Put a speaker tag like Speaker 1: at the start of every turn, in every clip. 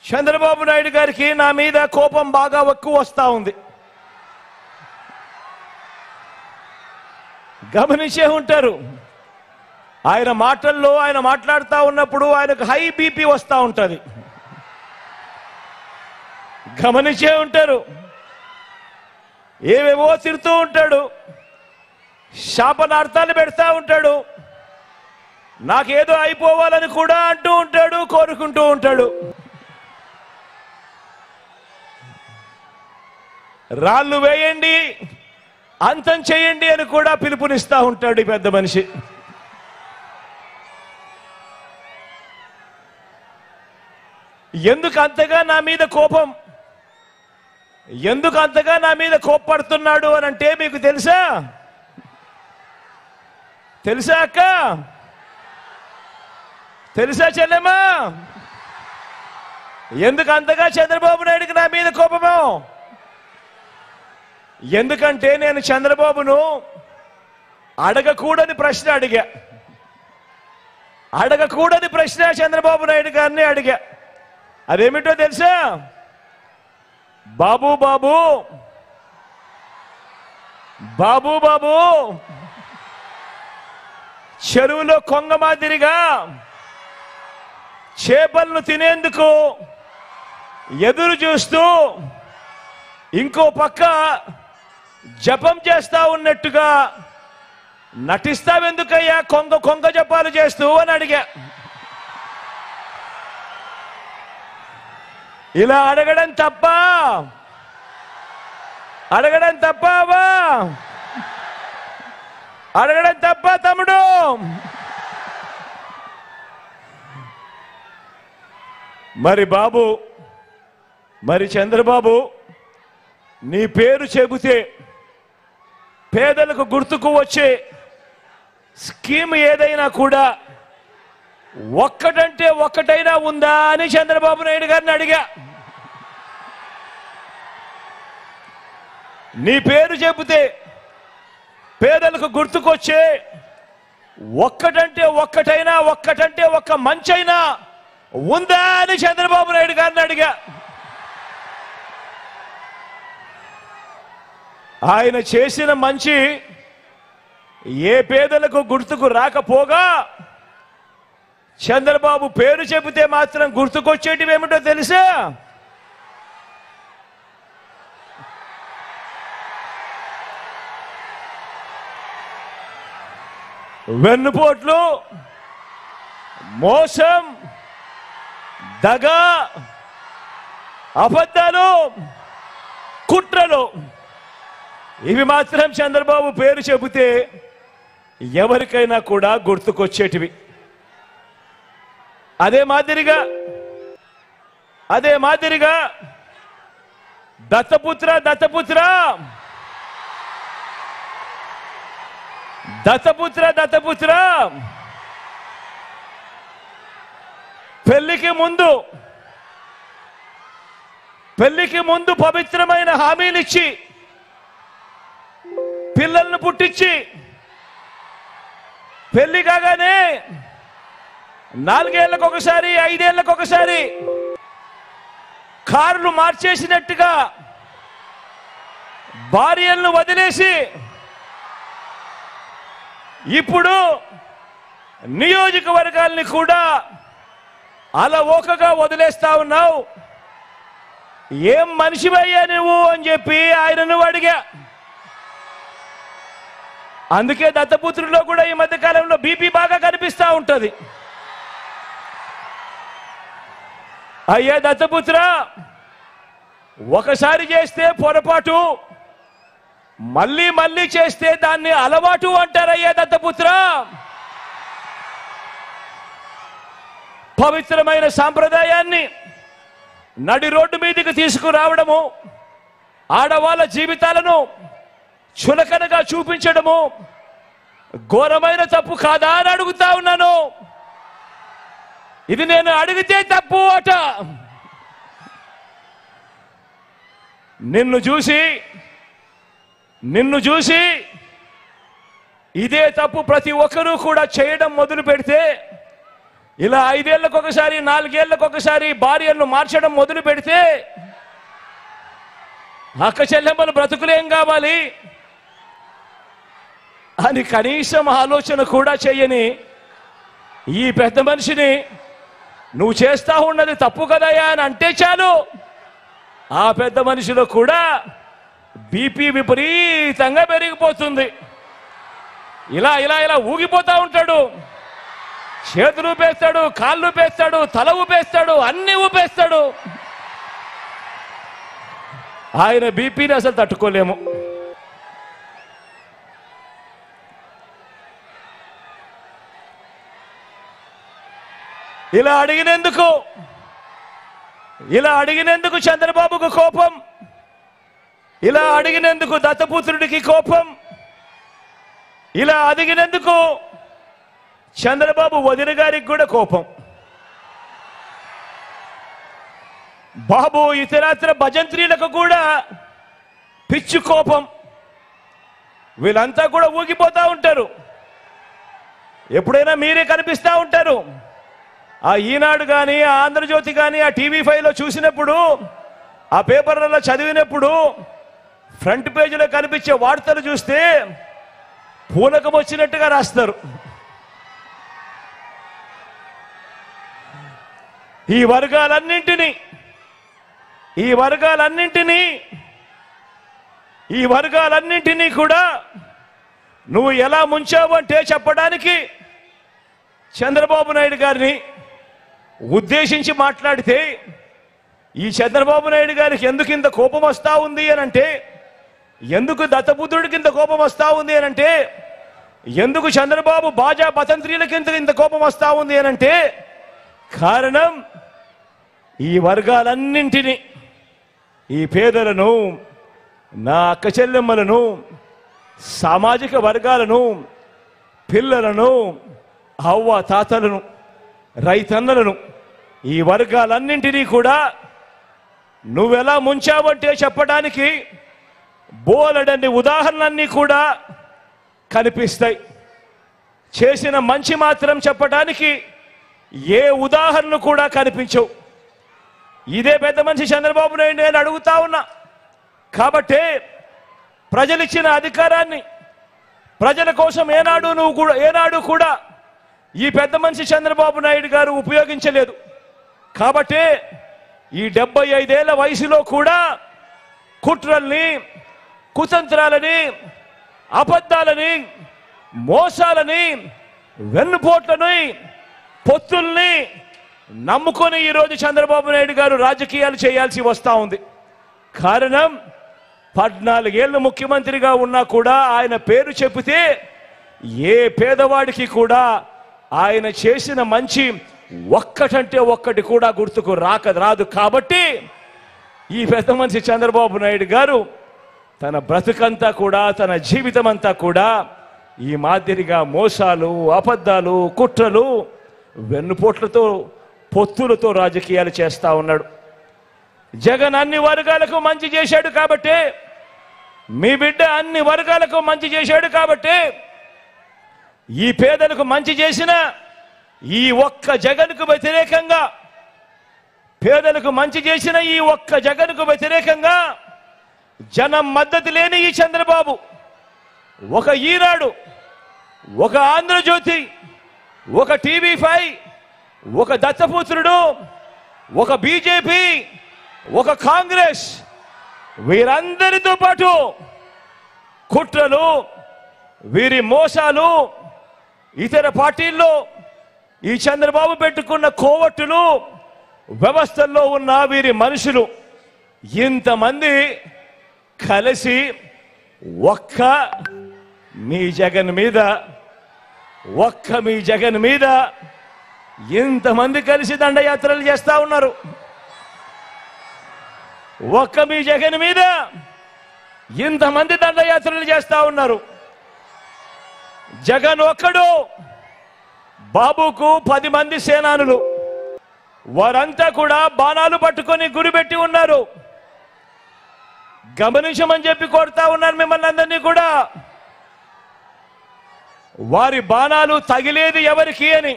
Speaker 1: చంద్రబాబు నాయుడు గారికి నా మీద కోపం బాగా ఎక్కువ వస్తూ ఉంది. గమనించే ఉంటారు. ఆయన మాటల్లో ఆయన మాట్లాడుతూ ఉన్నప్పుడు ఆయనకు హై బీపీ వస్తూ ఉంటుంది. గమనించే ఉంటారు. ఏవేవో తిడుతూ ఉంటాడు, శాపనార్థాలు పెడతా ఉంటాడు, నాకేదో అయిపోవాలని కూడా అంటూ ఉంటాడు, కోరుకుంటూ ఉంటాడు. రాళ్ళు వేయండి, అంతం చేయండి అని కూడా పిలుపునిస్తా ఉంటాడు ఈ పెద్ద మనిషి. ఎందుకు అంతగా నా మీద కోపం, ఎందుకు అంతగా నా మీద కోప్పడుతున్నాడు అని అంటే మీకు తెలుసా? తెలుసా అక్క? తెలుసా చెల్లెమ్మా? ఎందుకు అంతగా చంద్రబాబు నాయుడికి నా మీద కోపమో? ఎందుకంటే నేను చంద్రబాబును అడగకూడని ప్రశ్న అడిగా. అడగకూడని ప్రశ్న చంద్రబాబు నాయుడు గారిని అడిగా. అదేమిటో తెలుసా? బాబు బాబు బాబు బాబు చెరువులో కొంగ మాదిరిగా చేపలను తినేందుకు ఎదురు చూస్తూ ఇంకో పక్క జపం చేస్తా ఉన్నట్టుగా నటిస్తావెందుకయ్యా కొంగ కొంగ జపాలు చేస్తూ అని అడిగా. ఇలా అడగడం తప్ప? అడగడం తప్పవా? అడగడం తప్ప తమ్ముడు? మరి బాబు, మరి చంద్రబాబు, నీ పేరు చెబితే పేదలకు గుర్తుకు వచ్చే స్కీమ్ ఏదైనా కూడా ఒక్కటంటే ఒక్కటైనా ఉందా అని చంద్రబాబు నాయుడు గారిని అడిగా. నీ పేరు చెబితే పేదలకు గుర్తుకొచ్చే ఒక్కటంటే ఒక్క మంచైనా ఉందా అని చంద్రబాబు నాయుడు గారిని అడిగా. ఆయన చేసిన మంచి ఏ పేదలకు గుర్తుకు రాకపోగా చంద్రబాబు పేరు చెబితే మాత్రం గుర్తుకొచ్చేటివి ఏమిటో తెలుసా? వెన్నుపోట్లు, మోసం, దగ, అబద్ధాలు, కుట్రలు, ఇవి మాత్రం చంద్రబాబు పేరు చెబితే ఎవరికైనా కూడా గుర్తుకొచ్చేటివి. అదే మాదిరిగా దత్తపుత్ర దత్తపుత్ర దత్తపుత్ర దత్తపుత్ర పెళ్లికి ముందు పవిత్రమైన హామీలిచ్చి పిల్లలను పుట్టించి పెళ్లి కాగానే 4 ఏళ్లకు ఒకసారి 5 ఏళ్లకు ఒకసారి కార్లు మార్చేసినట్టుగా భార్యలను వదిలేసి ఇప్పుడు నియోజకవర్గాల్ని కూడా అలవోకగా వదిలేస్తా ఉన్నావు. ఏం మనిషివయ్యా నువ్వు అని చెప్పి ఆయనను అడిగా. అందుకే దత్తపుత్రుల్లో కూడా ఈ మధ్య కాలంలో బీపీ బాగా కనిపిస్తా ఉంటది. అయ్యా దత్తపుత్ర, ఒకసారి చేస్తే పొరపాటు, మళ్ళీ మళ్ళీ చేస్తే దాన్ని అలవాటు అంటారయ్యా దత్తపుత్ర. పవిత్రమైన సాంప్రదాయాన్ని నడి రోడ్డు మీదకి తీసుకురావడము, ఆడవాళ్ళ జీవితాలను చులకనగా చూపించడము ఘోరమైన తప్పు కాదా అని అడుగుతా ఉన్నాను. ఇది నేను అడిగితే తప్పు అట. నిన్ను చూసి ఇదే తప్పు ప్రతి ఒక్కరూ కూడా చేయడం మొదలు పెడితే ఇలా 5 ఏళ్లకు ఒకసారి 4 ఏళ్లకు ఒకసారి భార్యలను మార్చడం మొదలు పెడితే అక్క చెల్లెమ్మలు బ్రతుకులేం కావాలి అని కనీసం ఆలోచన కూడా చేయని ఈ పెద్ద మనిషిని నువ్వు చేస్తా ఉన్నది తప్పు కదయ్యా అని అంటే చాలు ఆ పెద్ద మనిషిలో కూడా బీపీ విపరీతంగా పెరిగిపోతుంది. ఇలా ఇలా ఇలా ఊగిపోతా ఉంటాడు. చేతులు ఊపేస్తాడు, కాళ్ళు ఊపేస్తాడు, తల ఊపేస్తాడు, అన్ని ఊపేస్తాడు. ఆయన బీపీని అసలు తట్టుకోలేము. ఇలా అడిగినందుకు చంద్రబాబుకు కోపం, ఇలా అడిగినందుకు దత్తపుత్రుడికి కోపం, ఇలా అడిగినందుకు చంద్రబాబు వదిన గారికి కూడా కోపం. బాబు ఇతరాత్ర భజంత్రీలకు కూడా పిచ్చి కోపం. వీళ్ళంతా కూడా ఊగిపోతా ఉంటారు. ఎప్పుడైనా మీరే కనిపిస్తూ ఉంటారు. ఆ ఈనాడు కానీ, ఆ ఆంధ్రజ్యోతి కానీ, ఆ టీవీ5లో చూసినప్పుడు, ఆ పేపర్లలో చదివినప్పుడు ఫ్రంట్ పేజీలో కనిపించే వార్తలు చూస్తే పూనకం వచ్చినట్టుగా రాస్తారు. ఈ వర్గాలన్నింటినీ కూడా నువ్వు ఎలా ముంచావు అంటే చెప్పడానికి చంద్రబాబు నాయుడు గారిని ఉద్దేశించి మాట్లాడితే, ఈ చంద్రబాబు నాయుడు గారికి ఎందుకు ఇంత కోపం వస్తా ఉంది అని అంటే, ఎందుకు దత్తపుత్రుడికి ఇంత కోపం వస్తా ఉంది అని అంటే, ఎందుకు చంద్రబాబు బాజా భతంత్రీలకి ఇంత కోపం వస్తా ఉంది అని అంటే, కారణం ఈ వర్గాలన్నింటినీ, ఈ పేదలను, నా అక్క చెల్లెమ్మలను, సామాజిక వర్గాలను, పిల్లలను, అవ్వ తాతలను, రైతన్నలను, ఈ వర్గాలన్నింటినీ కూడా నువ్వెలా ముంచావంటే చెప్పడానికి బోలెడన్ని ఉదాహరణలన్నీ కూడా కనిపిస్తాయి. చేసిన మంచి మాత్రం చెప్పడానికి ఏ ఉదాహరణ కూడా కనిపించవు. ఇదే పెద్ద మనిషి చంద్రబాబు నాయుడు నేను అడుగుతా ఉన్నా. కాబట్టే ప్రజలిచ్చిన అధికారాన్ని ప్రజల కోసం ఏనాడు కూడా ఈ పెద్ద మనిషి చంద్రబాబు నాయుడు గారు ఉపయోగించలేదు. కాబట్టే ఈ 75 ఏళ్ల వయసులో కూడా కుట్రల్ని, కుతంత్రాలని, అబద్ధాలని, మోసాలని, వెన్నుపోట్లని, పొత్తుల్ని నమ్ముకొని ఈరోజు చంద్రబాబు నాయుడు గారు రాజకీయాలు చేయాల్సి వస్తూ ఉంది. కారణం 14 ఏళ్ళు ముఖ్యమంత్రిగా ఉన్నా కూడా ఆయన పేరు చెబితే ఏ పేదవాడికి కూడా ఆయన చేసిన మంచి ఒక్కటంటే ఒక్కటి కూడా గుర్తుకు రాదు. కాబట్టి ఈ పెద్ద మనిషి చంద్రబాబు నాయుడు గారు తన బ్రతుకంతా కూడా, తన జీవితం అంతా కూడా ఈ మాదిరిగా మోసాలు, అబద్ధాలు, కుట్రలు, వెన్నుపోట్లతో, పొత్తులతో రాజకీయాలు చేస్తా ఉన్నాడు. జగన్ అన్ని వర్గాలకు మంచి చేశాడు కాబట్టి, మీ బిడ్డ అన్ని వర్గాలకు మంచి చేశాడు కాబట్టి, ఈ పేదలకు మంచి చేసిన ఈ ఒక్క జగన్కు వ్యతిరేకంగా, పేదలకు మంచి చేసిన ఈ ఒక్క జగన్కు వ్యతిరేకంగా జనం మద్దతు లేని ఈ చంద్రబాబు ఒక ఈనాడు, ఒక ఆంధ్రజ్యోతి, ఒక టీవీ5, ఒక దత్తపుత్రుడు, ఒక బీజేపీ, ఒక కాంగ్రెస్, వీరందరితో పాటు కుట్రలు, వీరి మోసాలు, ఇతర పార్టీల్లో ఈ చంద్రబాబు పెట్టుకున్న కోవట్టులు, వ్యవస్థల్లో ఉన్న వీరి మనుషులు ఇంతమంది కలిసి ఒక్క మీ జగన్ మీద ఇంతమంది కలిసి దండయాత్రలు చేస్తా ఉన్నారు. ఒక్క మీ జగన్ మీద ఇంతమంది దండయాత్రలు చేస్తా ఉన్నారు. జగన్ ఒక్కడు, బాబుకు 10 మంది సేనానులు, వారంతా కూడా బాణాలు పట్టుకొని గురిపెట్టి ఉన్నారు. గమనించమని చెప్పి కోరుతా ఉన్నారు మిమ్మల్ని అందరినీ కూడా. వారి బాణాలు తగిలేది ఎవరికి అని,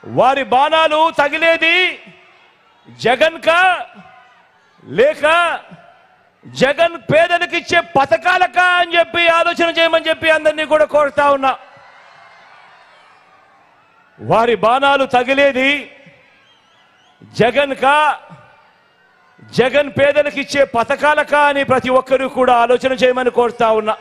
Speaker 1: వారి బాణాలు తగిలేది జగన్ కా లేక జగన్ పేదలకు ఇచ్చే పథకాలకా అని చెప్పి ఆలోచన చేయమని చెప్పి అందరినీ కూడా కోరుతా ఉన్నా. వారి బాణాలు తగిలేది జగన్ కా జగన్ పేదలకు ఇచ్చే పథకాలకా అని ప్రతి ఒక్కరూ కూడా ఆలోచన చేయమని కోరుతా ఉన్నా.